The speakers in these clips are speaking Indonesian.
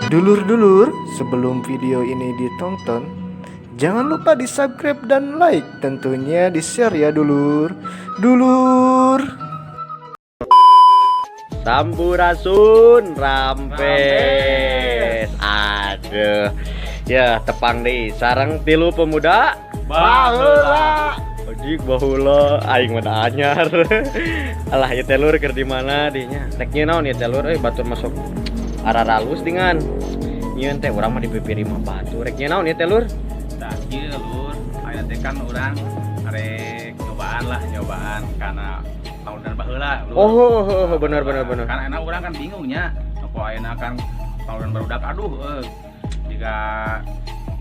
Dulur-dulur, sebelum video ini ditonton, jangan lupa di subscribe dan like. Tentunya di share ya dulur. Dulur. Sampurasun rampes. Aduh. Ya tepang deh sarang tilu pemuda Baheula. Ojik bahula aing mah anyar. Alah ya telur keur di mana dinya. Teknya naon ya telur batur masuk araralus dengan nyieun teh urang mah dipipiri mah batur. Reknya naon ya telur? Tah ieu lur, aya teh kan urang arek nyobaan karena tahun dan baheula lur. Oh, bener. Kan enak urang kan bingungnya. Apa ayeuna kan tahun dan barudak aduh jika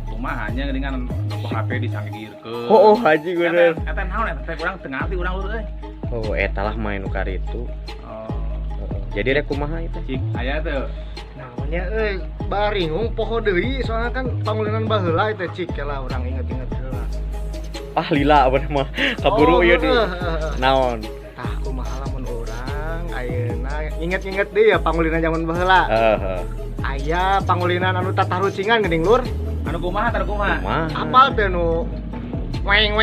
kumahannya dengan HP disanggirkeun. Oh, haji bener. Eta naon eta teh urang teu ngarti urang lur euy. Oh, eta lah main nu karitu. Oh, Jadi rek kumaha itu? cik aya teu. Namanya baringung poho deui soalnya kan pangulinan baheula eta cik lah urang inget-inget heula. Ah lila bener mah kaburu ieu di. Naon? Tah kumaha lamun urang ayeuna inget-inget deui ya pangulinan zaman baheula. Heeh. Aya pangulinan anu tatarucingan geuning lur. Anu kumaha tar kumaha? Apal teh nu weng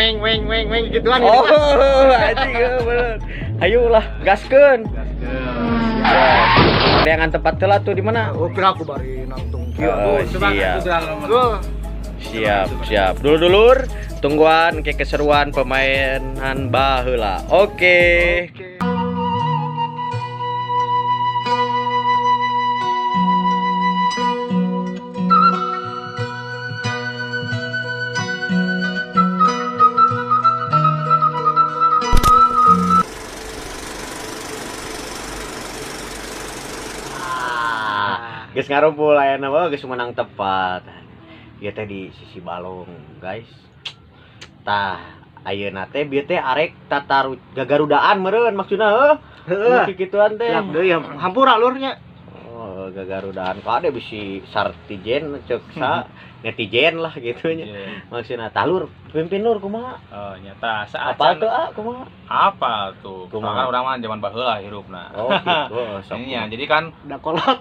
gituan gitu. Oh, anjing bener. Hayu lah, gaskeun. Gaskeun. Leangan tempat telat tuh di mana? Oh, kira aku bari nangtung kieu. Oh, Coba siap. itu dalam. Siap. Dulur-dulur, tungguan ke keseruan pemainan baheula. Oke. Geus ngarumpul ayeuna mah geus menang tepat. Ieu teh di sisi balong, guys. Tah, ayeuna teh bieu teh arek tataru gagarudaan meureun maksudna Heeh. kikituan teh. Siap deui hampura lurnya. Oh, gagarudaan kade bisi sartijen ceuk sa netizen lah gitunya. Iya. Maksudna tah lur, pimpin lur kumaha? Oh, nyata Apal teu kumaha? Apa tuh? Kumaha? Kan orang mah zaman baheula hirupna. Oh, gitu. Sok. Ini ya, jadi kan Udah kolot.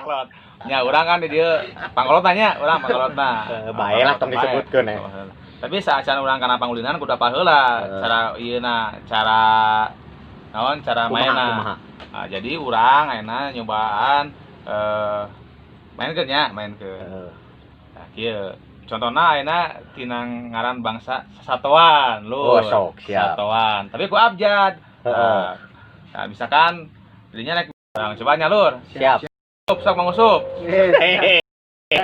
kolot. Ya, urang kan di dieu pangkolot tanya, urang pangkolotna. Bae lah tong disebutkeun ya. Tapi saacan urang kana pangulinan kudu apa heula cara ieuna, cara naon cara mainna. Kumaha? Nah, jadi urang ayeuna nyobaan mainkeun nya, mainkeun. Nah, kieu. Contohna ayeuna tina ngaran bangsa sasatoan, Oh, lur. sok, siap. Sasatoan. Tapi ku abjad. Heeh. Nah, misalkan jadinya rek urang coba nya lur. Siap. Sok mangusup. Hehehe.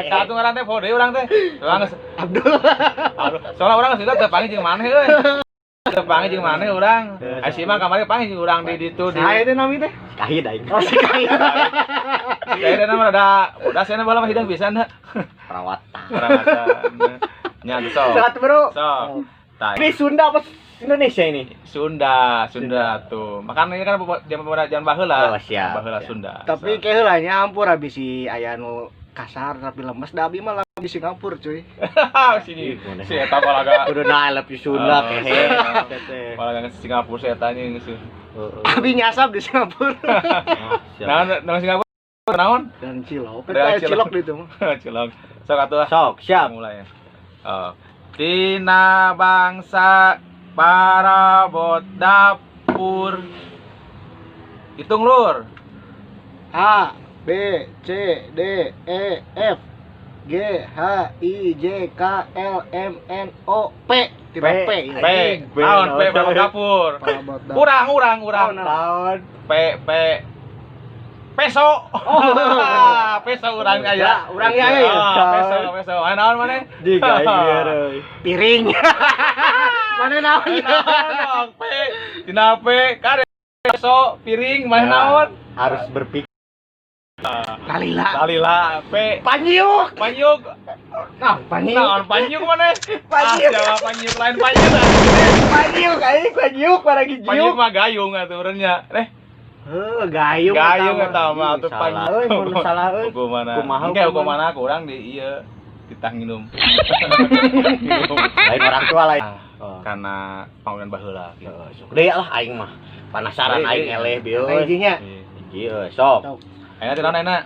Satu ngaran teh poho deui urang teh. Urang geus Abdul. aduh, soalnya urang geus teu panggil jeung maneh euy. Teu panggil jeung maneh urang. Aya mah kamari panggil jeung urang di ditu di. Saya teh nami teh. Kahid aing. Oh, sekali. Kayak nama ada bodas cenah bala mah hidang pisan da. Perawatan. Perawatan. Nya tuh sok. Sehat bro. Sok. Tah. Ini Sunda apa Indonesia ini? Sunda tuh. Makanya ini kan zaman baheula. Oh, siap, Baheula siap. Sunda. Tapi kayak heula nya hampura bisi aya nu kasar tapi lemes da abi mah di Singapura cuy. Sini. Si eta balaga. Kudu na I love you Sunda Oh, kehe. Balaga ke Singapura si eta nya geus. Abi nyasap di Singapura. Naon Singapura? Naon? Dan cilok. Ada Kita cilok di itu mah. Cilok. Sok atuh. Sok, siap. Mulai ya. Oh. Tina bangsa parabot dapur. Hitung lur. A B C D E F G H I J K L M N O P. Tidak P. P. Naon P parabot dapur. Parabot dapur. Urang. Tahun. P peso. Peso urang aya. Urang aya. Peso. Aya naon maneh? Jiga ieu euy. Piring. Mana naon? Naon P. Tina P kare peso piring maneh naon? Harus berpikir. Kalila. P. Panyiuk. Panyuk. Nah, panyiuk. Naon panyuk maneh? Panyuk. Jawa panyuk lain panyuk. Panyiuk aing panyiuk para Panyuk gijiuk. mah gayung atuh urangnya. Gayung. Gayung eta mah atuh Salah panyuk. euy, mun salah euy. Hukumana. Kumaha Engke hukumana ku urang di ieu ditah nginum. Lain orang tua lain. Ah, karena panggilan baheula gitu. Sok deui lah aing mah. Penasaran aing eleh bieu. Ijinya. Hiji euy, sok. Ayeuna teh naon ayeuna?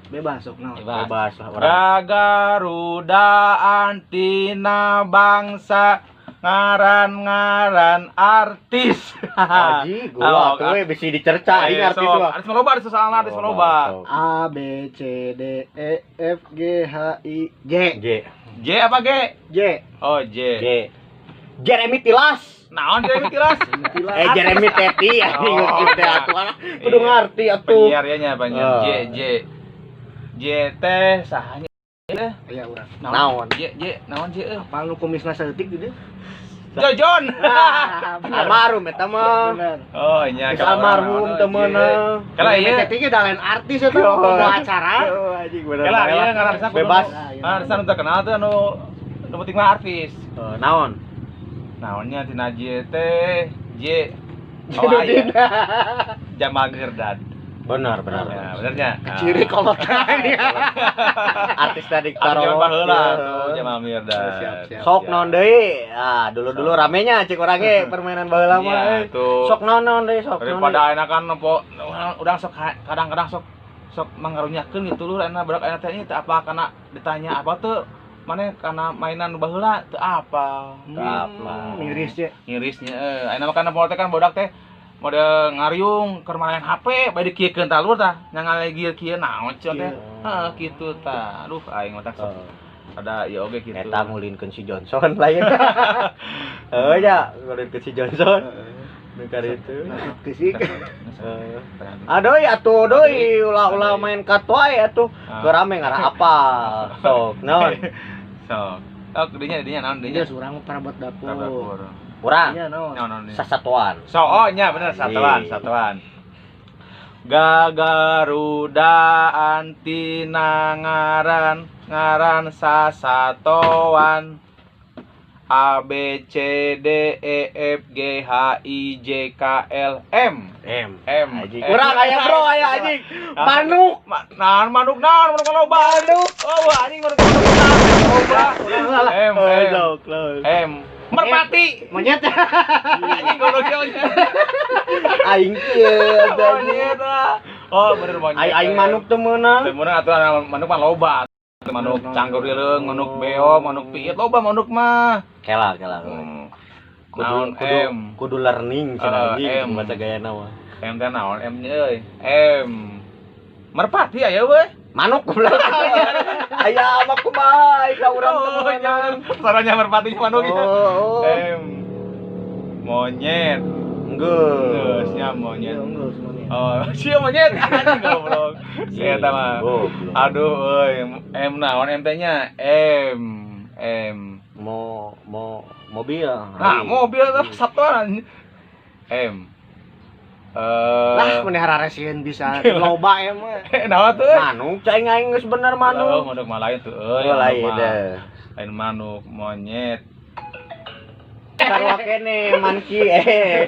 Bebas sok naon. Bebas lah orang. Gagarudaan tina bangsa ngaran artis. Haji, gua tuh bisa dicerca ini artis mah. Artis loba, artis soalna artis loba. A B C D E F G H I J. J apa G? J. Oh J. Jeremy Tilas. Naon Jeremy Tilas? Jeremy Teti ya inget teh atuh kan. Kudu ngarti atuh. Penyiar nya banyak. J teh sahanya. Aya urang. Naon? J naon J? Apa lu kumisna saeutik gitu? Jojon. Almarhum eta mah. Bener. Oh nya Almarhum temenna. Kala ieu Teh ge da lain artis eta mau acara. Anjing bener. Kala ieu ngaranna bebas. Ngaranna nu terkenal teh anu penting mah artis. Naon? Naonnya tina J teh J. Oh aya. Jamal Mirdad. Benar. Ya, benernya. Ciri kolot ini. Artis tadi Karo karo baheula Jamal Mirdad. Siap. sok naon deui. Ah, dulu ramenya cik urang ge permainan baheula mah. Sok naon deui sok. Daripada ayeuna kan nempo urang sok kadang-kadang sok mangarunyakeun gitu lur ayeuna badak ayeuna teh teu apa kana ditanya apa tuh mana karena mainan baheula teu apa. Ngirisnya ayeuna mah kana poho teh kan bodak teh mode ngariung keur main HP bae dikiekeun tah lur tah nyangalegir kieu naon cenah teh. Heeh kitu tah. Aduh aing mah tah ada ieu oge kitu. Eta ngulinkeun si Johnson lain. Heuh ya, ngulinkeun si Johnson. Nukar itu. Kesik. Aduh atuh deui ulah main kartu wae atuh. Teu rame ngara apa. Sok naon? Sok. Oh, dinya naon dinya? Dia urang parabot dapur. Urang. Iya naon? Sasatuan. So, oh nya bener satuan. Gagarudaan tina ngaran sasatoan A B C D E F G H I J K L M. Urang aya bro aya anjing. Manuk. Manuk loba. Oh anjing manuk loba. M. Merpati. Monyet. Anjing goblok nya. Aing kieu Monyet. Oh bener monyet. Aing manuk teu meunang. Teu meunang atuh manuk mah loba. Manuk canggur dileung, manuk beo, manuk piit, loba manuk mah. Kela. Naon Kudu learning cenah anjing M. bahasa gayana mah. M teh naon M nya euy. M. Merpati aya we. Manuk goblok. Aya mah kumaha ka urang teu meunang. Saranya merpati manuk ya. M. Monyet. Geus nya monyet. Oh, sia monyet anjing goblok. Si eta mah. Aduh euy, M naon M teh nya? M. Mobil. Nah, mobil teh satuan. M. Lah mun hararesieun bisa loba ya mah. Naon tuh? Manuk cai aing geus bener manuk. Manuk mah lain tuh euy. Lain deh. Lain manuk, monyet. Sarua kene manki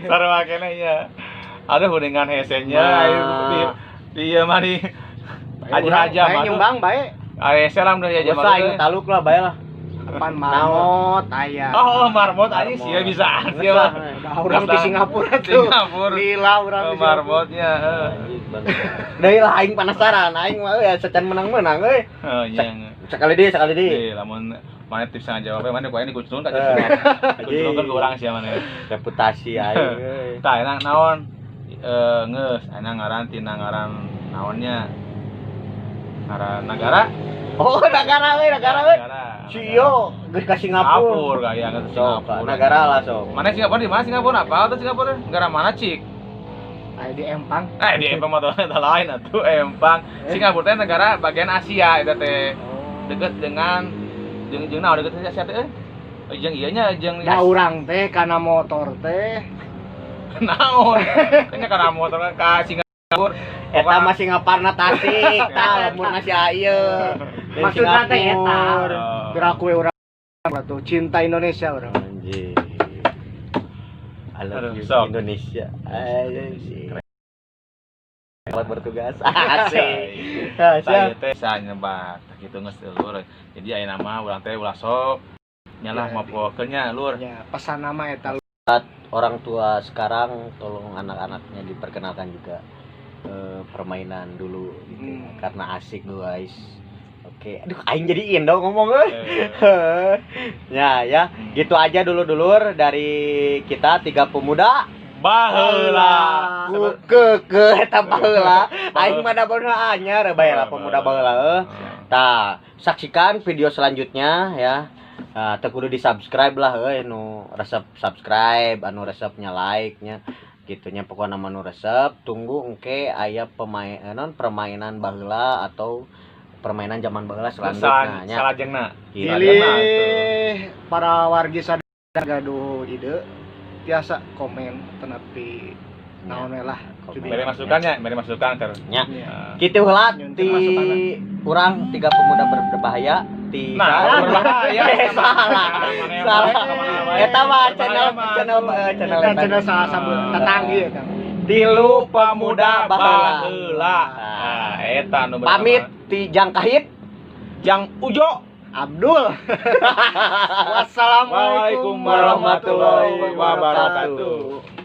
Sarua kene nya. Aduh dengan hesenya di ieu mah di aja mah. Nyumbang bae. Hese lah dari aja mah. Aing taluk lah bae lah. Pan marmot aya. Oh, marmot anjing sia bisa. Sia mah. Urang di Singapura tuh. Lila urang di marmotnya, Deui lah aing penasaran, aing mah ya secan menang-menang euy. Oh iya. Sekali deui. Lamun mana tips ngajawab mana ku ini kucun tak kucun kan urang sia mana. Reputasi aing euy. Tah enak naon? Geus ana ngaran tina ngaran naonnya. Ngaran negara. Oh, negara euy. Cio, geus ka Singapura. Gaya ke Singapura. Negara lah sok. Mana Singapura di mana Singapura? Apa tuh Singapura? Negara mana cik? Aya di Empang. Di Empang mah eta lain atuh Empang. Singapura teh negara bagian Asia eta teh. Deket dengan jeung naon deket Asia teh? Jeung ieu nya jeung da urang teh kana motor teh. Naon? Kayaknya kana motor ka Singapura. Eta mah Singaparna Tasik, tah lamun masih ieu. Maksudna teh eta. Gerak we urang atuh cinta Indonesia urang. Anjing. I love you Indonesia. Anjing. Selamat bertugas. Asik. Saya teh sa nyebat kitu geus lur. Jadi ayeuna mah urang teh ulah sok nyalah mapokeun nya lur. Ya, pesan nama eta Orang tua sekarang tolong anak-anaknya diperkenalkan juga permainan dulu gitu. Hmm. Karena asik guys. Oke, aduh aing jadi indo ngomong ya gitu aja dulu dulur dari kita 3 pemuda Baheula. ke eta baheula aing mah da beuna anyar bae pemuda baheula tah saksikan video selanjutnya ya. Teu kudu di-subscribe lah nu resep subscribe anu resepnya like nya gitunya pokoknya nu resep tunggu engke aya permainan baheula atau permainan zaman baheula selanjutnya nya. Salajengna. Pilih para wargi sadaya gaduh ide tiasa komen tenapi naon we lah. Beri masukannya, beri masukan ter. Nya. Ya. Kitu heula Nyunting ti masukanna. urang 3 pemuda berbahaya ti Nah, berbahaya. salah. Eta mah channel sama tetanggi ya Kang. Tilu Pemuda baheula. Baheula. Nah, eta nu Pamit ti Jang Kahit. Jang Ujo. Abdul. Wassalamualaikum Waalaikumsalam warahmatullahi wabarakatuh.